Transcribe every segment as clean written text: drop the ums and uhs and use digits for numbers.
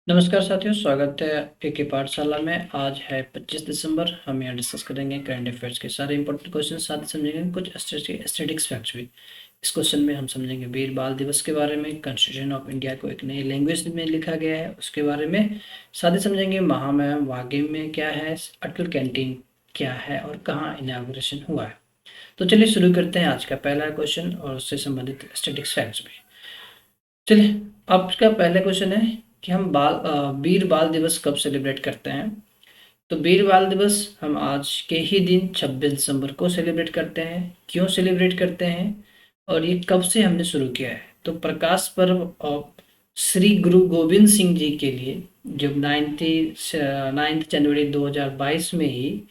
नमस्कार साथियों, स्वागत है एके पाठशाला में। आज है 25 दिसंबर। हम यहाँ डिस्कस करेंगे करंट अफेयर्स के सारे इंपॉर्टेंट क्वेश्चन, साथ ही समझेंगे कुछ स्टैटिस्टिक्स फैक्ट्स भी। इस क्वेश्चन में हम समझेंगे वीर बाल दिवस के बारे में, कॉन्स्टिट्यूशन ऑफ इंडिया को एक नई लैंग्वेज में लिखा गया है उसके बारे में, साथ ही समझेंगे महामहिम वागीम में क्या है, अटल कैंटीन क्या है और कहाँ इनाग्रेशन हुआ है। तो चलिए शुरू करते हैं आज का पहला क्वेश्चन और उससे संबंधित स्टैटिस्टिक्स फैक्ट्स भी। चलिए, आपका पहला क्वेश्चन है कि हम वीर बाल दिवस कब सेलिब्रेट करते हैं। तो वीर बाल दिवस हम आज के ही दिन 26 दिसंबर को सेलिब्रेट करते हैं। क्यों सेलिब्रेट करते हैं और ये कब से हमने शुरू किया है? तो प्रकाश पर्व और श्री गुरु गोविंद सिंह जी के लिए जब 9 जनवरी 2022 में ही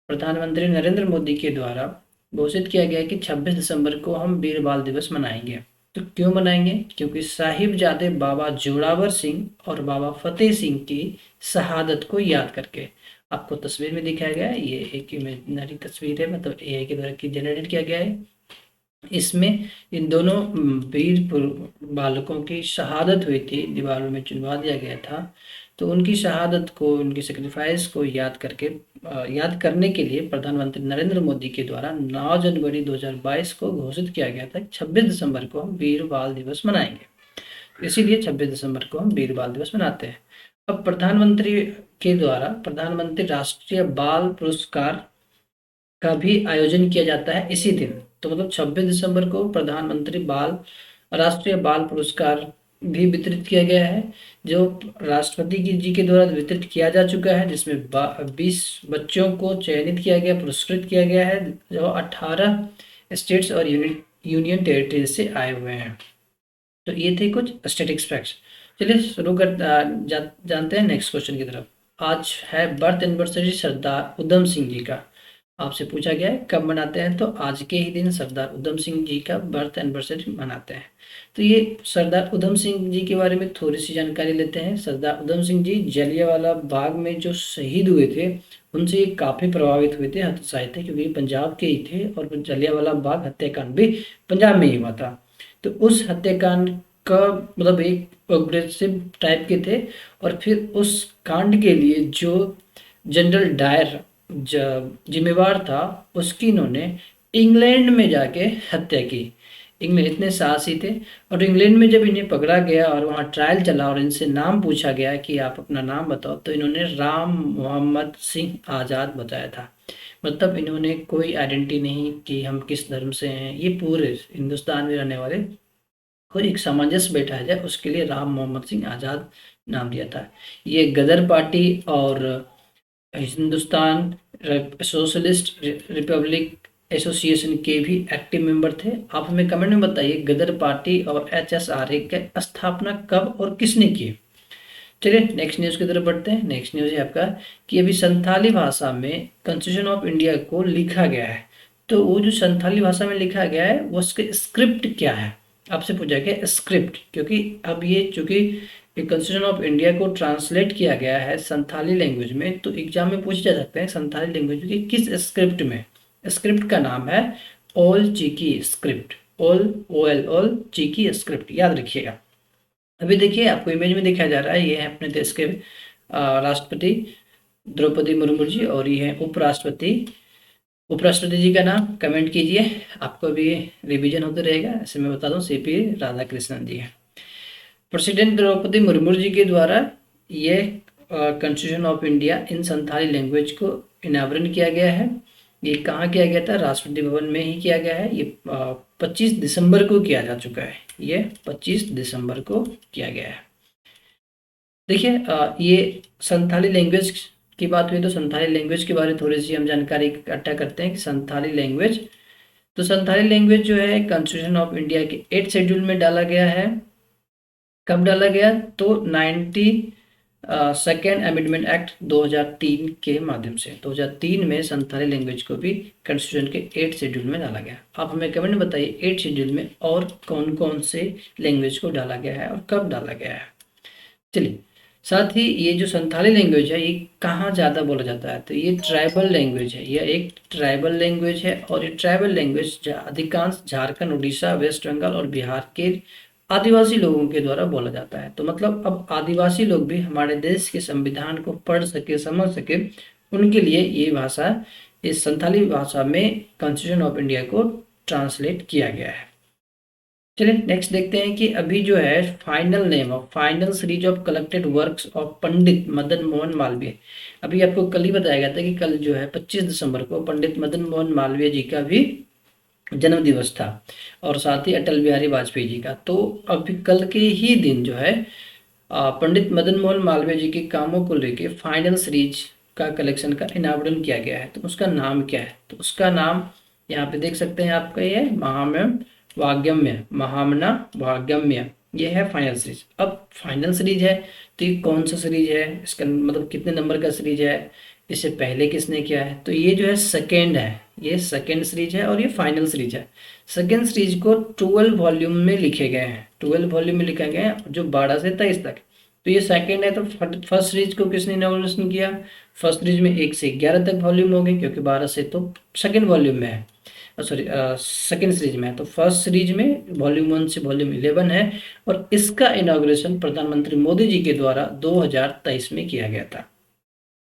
प्रधानमंत्री नरेंद्र मोदी के द्वारा घोषित किया गया कि 26 दिसंबर को हम वीर बाल दिवस मनाएंगे। तो क्यों मनाएंगे? क्योंकि साहिबजादे बाबा जोरावर सिंह और बाबा फतेह सिंह की शहादत को याद करके। आपको तस्वीर में दिखाया गया है, ये एक इमेजिनरी तस्वीर है, मतलब एआई के द्वारा जनरेट किया गया है। इसमें इन दोनों वीर बालकों की शहादत हुई थी, दीवारों में चुनवा दिया गया था। तो उनकी शहादत को, उनकी सेक्रीफाइस को याद करने के लिए प्रधानमंत्री नरेंद्र मोदी के द्वारा 9 जनवरी 2022 को घोषित किया गया था कि 26 दिसंबर को हम वीर बाल दिवस मनाएंगे। इसीलिए 26 दिसंबर को हम वीर बाल दिवस मनाते हैं। अब प्रधानमंत्री के द्वारा प्रधानमंत्री राष्ट्रीय बाल पुरस्कार का भी आयोजन किया जाता है इसी दिन। तो मतलब 26 दिसंबर को प्रधानमंत्री राष्ट्रीय बाल पुरस्कार भी वितरित किया गया है, जो राष्ट्रपति जी के द्वारा वितरित किया जा चुका है, जिसमें 20 बच्चों को चयनित किया गया, पुरस्कृत किया गया है, जो 18 स्टेट्स और यूनियन टेरिटरी से आए हुए हैं। तो ये थे कुछ स्टैटिस्टिक्स फैक्ट्स। चलिए शुरू कर जानते हैं नेक्स्ट क्वेश्चन की तरफ। आज है बर्थ एनिवर्सरी सरदार उधम सिंह जी का। आपसे पूछा गया है कब मनाते हैं, तो आज के ही दिन सरदार उधम सिंह जी का बर्थ एनिवर्सरी मनाते हैं। तो ये सरदार उधम सिंह जी के बारे में थोड़ी सी जानकारी लेते हैं। सरदार उधम सिंह जी जलियांवाला बाग में जो शहीद हुए थे, उनसे ये काफ़ी प्रभावित हुए थे, हतोत्साहित थे, क्योंकि पंजाब के ही थे और जलियांवाला बाग हत्याकांड भी पंजाब में ही हुआ था। तो उस हत्याकांड का मतलब एक प्रोग्रेसिव टाइप के थे, और फिर उस कांड के लिए जो जनरल डायर जिम्मेवार था, उसकी इन्होंने इंग्लैंड में जाके हत्या की। इंग्लैंड इतने साहसी थे, और इंग्लैंड में जब इन्हें पकड़ा गया और वहाँ ट्रायल चला और इनसे नाम पूछा गया कि आप अपना नाम बताओ, तो इन्होंने राम मोहम्मद सिंह आज़ाद बताया था। मतलब इन्होंने कोई आइडेंटिटी नहीं कि हम किस धर्म से हैं, ये पूरे हिंदुस्तान में रहने वाले और एक सामंजस्य बैठाया जाए उसके लिए राम मोहम्मद सिंह आज़ाद नाम दिया था। ये गदर पार्टी और हिंदुस्तान सोशलिस्ट रिपब्लिक एसोसिएशन के भी एक्टिव मेंबर थे। आप हमें कमेंट में बताइए गदर पार्टी और HSRA की स्थापना कब और किसने की। चलिए नेक्स्ट न्यूज़ की तरफ बढ़ते हैं। नेक्स्ट न्यूज़ है आपका कि अभी संथाली भाषा में कॉन्स्टिट्यूशन ऑफ इंडिया को लिखा गया है। तो वो जो संथाली भाषा में लिखा गया है वो उसके स्क्रिप्ट क्या है, आपसे पूछा गया स्क्रिप्ट। क्योंकि अब ये चूंकि कॉन्स्टिट्यूशन ऑफ इंडिया को ट्रांसलेट किया गया है संथाली लैंग्वेज में, तो एग्जाम में पूछे जा सकते हैं संथाली लैंग्वेज की किस स्क्रिप्ट में। स्क्रिप्ट का नाम है ओल चिकी स्क्रिप्ट। ओल चिकी स्क्रिप्ट, याद रखिएगा। अभी देखिए आपको इमेज में दिखाया जा रहा है, ये है अपने देश के राष्ट्रपति द्रौपदी मुर्मू जी, और ये है उपराष्ट्रपति जी का नाम कमेंट कीजिए, आपको भी रिवीजन होते रहेगा। ऐसे मैं बता दूं CP राधाकृष्णन जी है। प्रेसिडेंट द्रौपदी मुर्मू जी के द्वारा ये constitution of India in Santhali language को इनावरण किया गया है। ये कहाँ किया गया था? राष्ट्रपति भवन में ही किया गया है। ये 25 दिसंबर को किया जा चुका है। ये 25 दिसंबर को किया गया है। देखिए ये संथाली लैंग्वेज की बात हुई, तो संथाली लैंग्वेज के बारे में थोड़ी सी हम जानकारी इकट्ठा करते हैं कि संथाली लैंग्वेज, तो संथाली लैंग्वेज जो है कॉन्स्टिट्यूशन ऑफ इंडिया के 8 शेड्यूल में डाला गया है। कब डाला गया? तो 90 सेकेंड अमेंडमेंट एक्ट 2003 के माध्यम से 2003 में संथाली लैंग्वेज को भी कॉन्स्टिट्यूशन के 8 शेड्यूल में डाला गया। आप हमें कमेंट में बताइए 8 शेड्यूल में और कौन कौन से लैंग्वेज को डाला गया है और कब डाला गया है। चलिए, साथ ही ये जो संथाली लैंग्वेज है ये कहाँ ज़्यादा बोला जाता है? तो ये ट्राइबल लैंग्वेज है, यह एक ट्राइबल लैंग्वेज है, और ये ट्राइबल लैंग्वेज अधिकांश झारखंड, उड़ीसा, वेस्ट बंगाल और बिहार के आदिवासी लोगों के द्वारा बोला जाता है। तो मतलब अब आदिवासी लोग भी हमारे देश के संविधान को पढ़ सके, समझ सके, उनके लिए ये भाषा, इस संथाली भाषा में कॉन्स्टिट्यूशन ऑफ इंडिया को ट्रांसलेट किया गया है। चलिए नेक्स्ट देखते हैं कि अभी जो है final name of final series of collected works of Pandit Madan Mohan Malaviya. अभी आपको कल ही बताया गया था कि कल जो है 25 दिसंबर को पंडित मदन मोहन मालवीय जी का भी जन्म दिवस था, और साथ ही अटल बिहारी वाजपेयी जी का। तो अभी कल के ही दिन जो है पंडित मदन मोहन मालवीय जी के कामों को लेके फाइनल सीरीज का कलेक्शन का इनावरण किया गया है। तो उसका नाम क्या है? तो उसका नाम यहाँ पे देख सकते हैं आपका, ये महामना वाग्यम्य, महामना वाग्यम्य, ये है फाइनल सीरीज। अब फाइनल सीरीज है तो ये कौन सा सीरीज है, इसका मतलब कितने नंबर का सीरीज है, इससे पहले किसने किया है? तो ये जो है सेकेंड है, ये सेकेंड सीरीज है और ये फाइनल सीरीज है। सेकेंड सीरीज को 12 वॉल्यूम में लिखे गए हैं, 12 वॉल्यूम में लिखा गया है, जो 12 से 23 तक। तो ये सेकेंड है। तो फर्स्ट सीरीज को किसने इनॉग्रेशन किया? फर्स्ट सीरीज में 1 से 11 तक वॉल्यूम हो गए, क्योंकि 12 से तो सेकेंड वॉल्यूम में है, सॉरी सेकेंड सीरीज में है। तो फर्स्ट सीरीज में वॉल्यूम 1 से वॉल्यूम 11 है, और इसका इनॉग्रेशन प्रधानमंत्री मोदी जी के द्वारा 2023 में किया गया था।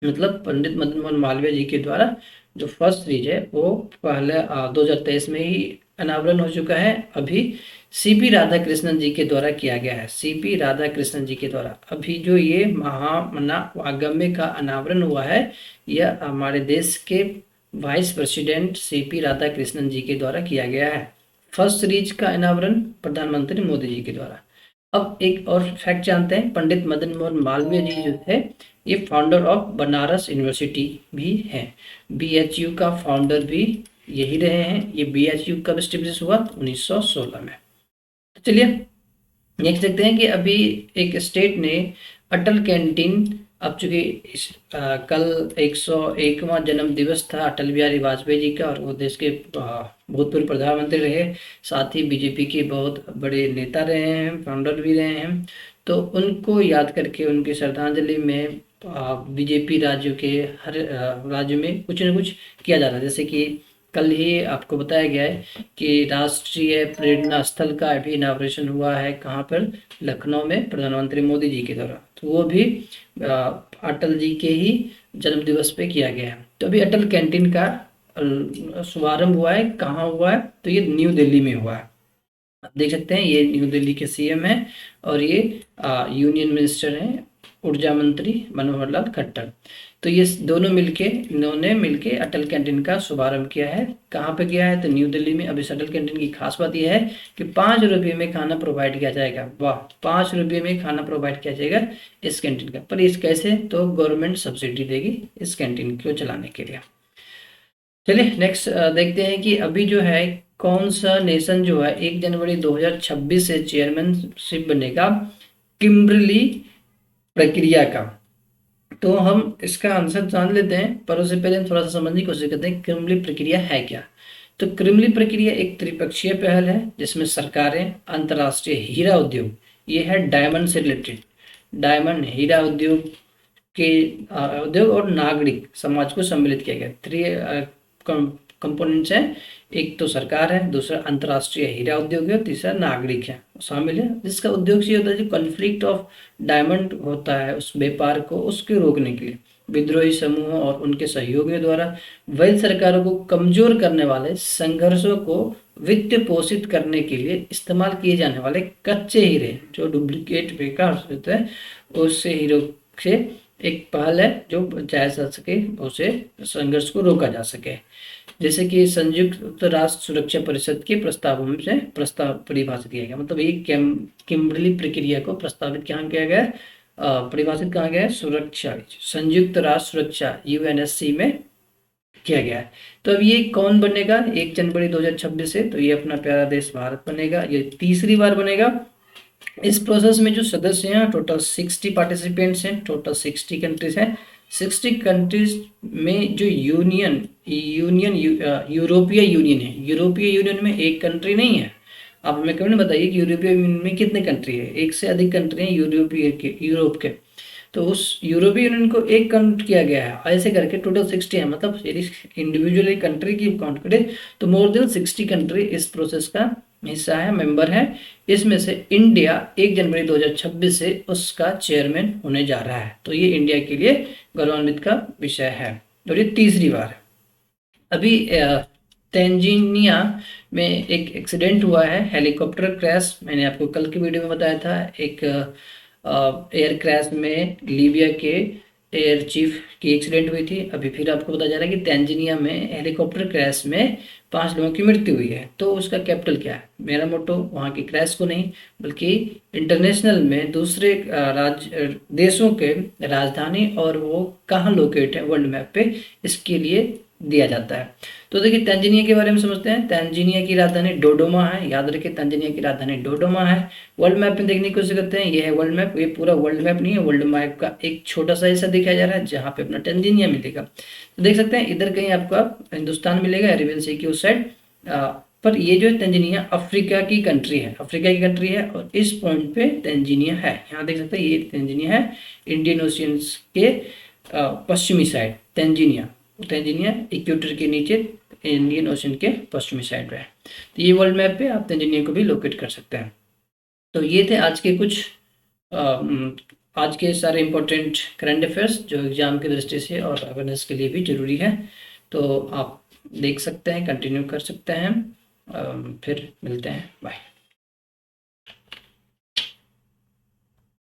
मतलब पंडित मदन मोहन मालवीय जी के द्वारा जो फर्स्ट सीरीज है वो पहले 2023 में ही अनावरण हो चुका है। अभी सीपी राधाकृष्णन जी के द्वारा किया गया है, सीपी राधाकृष्णन जी के द्वारा। अभी जो ये महामना वागम्य का अनावरण हुआ है, यह हमारे देश के वाइस प्रेसिडेंट सीपी राधाकृष्णन जी के द्वारा किया गया है। फर्स्ट सीरीज का अनावरण प्रधानमंत्री मोदी जी के द्वारा। अब एक और फैक्ट जानते हैं, पंडित मदन मोहन मालवीय जी जो थे ये फाउंडर ऑफ बनारस यूनिवर्सिटी भी हैं। बीएचयू का फाउंडर भी यही रहे हैं। ये बीएचयू कब एस्टेब्लिश हुआ? 1916 में। तो चलिए नेक्स्ट देखते हैं कि अभी एक स्टेट ने अटल कैंटीन, अब चूंकि कल 101वां जन्म दिवस था अटल बिहारी वाजपेयी जी का, और वो देश के भूतपूर्व प्रधानमंत्री रहे, साथ ही बीजेपी के बहुत बड़े नेता रहे हैं, फाउंडर भी रहे हैं। तो उनको याद करके उनकी श्रद्धांजलि में बीजेपी राज्यों के हर राज्य में कुछ न कुछ किया जा रहा है। जैसे कि कल ही आपको बताया गया है कि राष्ट्रीय प्रेरणा स्थल का भी इनाग्रेशन हुआ है, कहाँ पर? लखनऊ में, प्रधानमंत्री मोदी जी के द्वारा। तो वो भी अटल जी के ही जन्म दिवस पे किया गया है। तो अभी अटल कैंटीन का शुभारंभ हुआ है, कहाँ हुआ है? तो ये न्यू दिल्ली में हुआ है। आप देख सकते हैं ये न्यू दिल्ली के सीएम है, और ये यूनियन मिनिस्टर हैं, ऊर्जा मंत्री मनोहर लाल खट्टर। तो ये दोनों मिलके, इन्होंने मिलके अटल कैंटीन का शुभारंभ किया है। कहाँ पे किया है? तो न्यू दिल्ली में। अब इस अटल कैंटीन की खास बात यह है कि 5 रुपये में खाना प्रोवाइड किया जाएगा। वाह, 5 रुपये में खाना प्रोवाइड किया जाएगा इस कैंटीन का। पर इस कैसे? तो गवर्नमेंट सब्सिडी देगी इस कैंटीन को चलाने के लिए। चलिए नेक्स्ट देखते हैं कि अभी जो है कौन सा नेशन जो है 1 जनवरी 2026 से चेयरमैनशिप बनेगा किम्बरली प्रक्रिया का। तो हम इसका आंसर जान लेते हैं, पर उससे पहले हम थोड़ा सा समझने की कोशिश करते हैं किम्बरली प्रक्रिया है क्या। तो किम्बरली प्रक्रिया एक त्रिपक्षीय पहल है जिसमें सरकारें, अंतर्राष्ट्रीय हीरा उद्योग, ये है डायमंड से रिलेटेड, डायमंड हीरा उद्योग के उद्योग और नागरिक समाज को सम्मिलित किया गया। 3 कंपोनेंट्स हैं, एक तो सरकार है, दूसरा अंतर्राष्ट्रीय हीरा उद्योग है, तीसरा नागरिक है शामिल है। जिसका उद्योग ये होता है जो कॉन्फ्लिक्ट ऑफ डायमंड होता है उस व्यापार को, उसके रोकने के लिए विद्रोही समूहों और उनके सहयोगियों द्वारा वैध सरकारों को कमजोर करने वाले संघर्षों को वित्त पोषित करने के लिए इस्तेमाल किए जाने वाले कच्चे हीरे, जो डुप्लीकेट बेकार होते हैं, उससे हीरो से एक पहल है जो जाया जा सके, उसे संघर्ष को रोका जा सके। जैसे कि संयुक्त राष्ट्र सुरक्षा परिषद के प्रस्तावों से प्रस्ताव परिभाषित किया गया। मतलब ये किम्बरली प्रक्रिया को प्रस्तावित कहाँ किया गया, परिभाषित कहाँ गया है? सुरक्षा संयुक्त राष्ट्र सुरक्षा यूएनएससी में किया गया है। तो अब ये कौन बनेगा 1 जनवरी 2026 से? तो ये अपना प्यारा देश भारत बनेगा, ये तीसरी बार बनेगा। इस प्रोसेस में जो सदस्य हैं टोटल 60 पार्टिसिपेंट्स हैं, टोटल 60 कंट्रीज हैं। 60 कंट्रीज में जो यूरोपीय यूनियन है, यूरोपीय यूनियन में एक कंट्री नहीं है। आप हमें कमेंट बताइए कि यूरोपीय यूनियन में कितने कंट्री है? 1 से अधिक कंट्री हैं यूरोप के। तो उस यूरोपीय यूनियन को एक काउंट किया गया है, ऐसे करके टोटल 60 है। मतलब यदि इंडिविजुअली कंट्री की काउंट करें तो मोर देन 60 कंट्री इस प्रोसेस का हिस्सा है, मेंबर है। इसमें से इंडिया 1 जनवरी 2026 से उसका चेयरमैन होने जा रहा है। तो ये इंडिया के लिए गौरवान्वित का विषय है और ये तीसरी बार है। अभी तंजानिया में एक एक्सीडेंट हुआ है, हेलीकॉप्टर क्रैश। मैंने आपको कल की वीडियो में बताया था, एक एयर क्रैश में लीबिया के एयर चीफ की एक्सीडेंट हुई थी। अभी फिर आपको बताया जा रहा है कि तंजानिया में हेलीकॉप्टर क्रैश में 5 लोगों की मृत्यु हुई है। तो उसका कैपिटल क्या है? मेरा मोटो वहाँ की क्रैश को नहीं, बल्कि इंटरनेशनल में दूसरे देशों के राजधानी और वो कहाँ लोकेट है वर्ल्ड मैप पे, इसके लिए दिया जाता है। तो देखिए तंजानिया के बारे में समझते हैं। तंजानिया की राजधानी डोडोमा है, याद रखिए तंजानिया की राजधानी डोडोमा है। वर्ल्ड मैप में देखने की कोशिश करते हैं, ये है वर्ल्ड मैप। ये पूरा वर्ल्ड मैप नहीं है, वर्ल्ड मैप का एक छोटा सा हिस्सा दिखाया जा रहा है जहाँ पे अपना तंजानिया मिलेगा। तो देख सकते हैं इधर कहीं आपको हिंदुस्तान मिलेगा, अरेबियन सी की उस साइड। पर ये जो है तंजानिया अफ्रीका की कंट्री है, अफ्रीका की कंट्री है और इस पॉइंट पे तंजानिया है। यहाँ देख सकते हैं ये तंजानिया है, इंडियन ओशियन के पश्चिमी साइड तंजानिया। तंजानिया इक्वेटर के नीचे इंडियन ओशन के पश्चिमी साइड पे है। तो ये वर्ल्ड मैप पे आप तंजानिया को भी लोकेट कर सकते हैं। तो ये थे आज के कुछ आज के सारे इंपॉर्टेंट करंट अफेयर्स जो एग्जाम की दृष्टि से और अवेयरनेस के लिए भी जरूरी है। तो आप देख सकते हैं, कंटिन्यू कर सकते हैं। फिर मिलते हैं, बाय।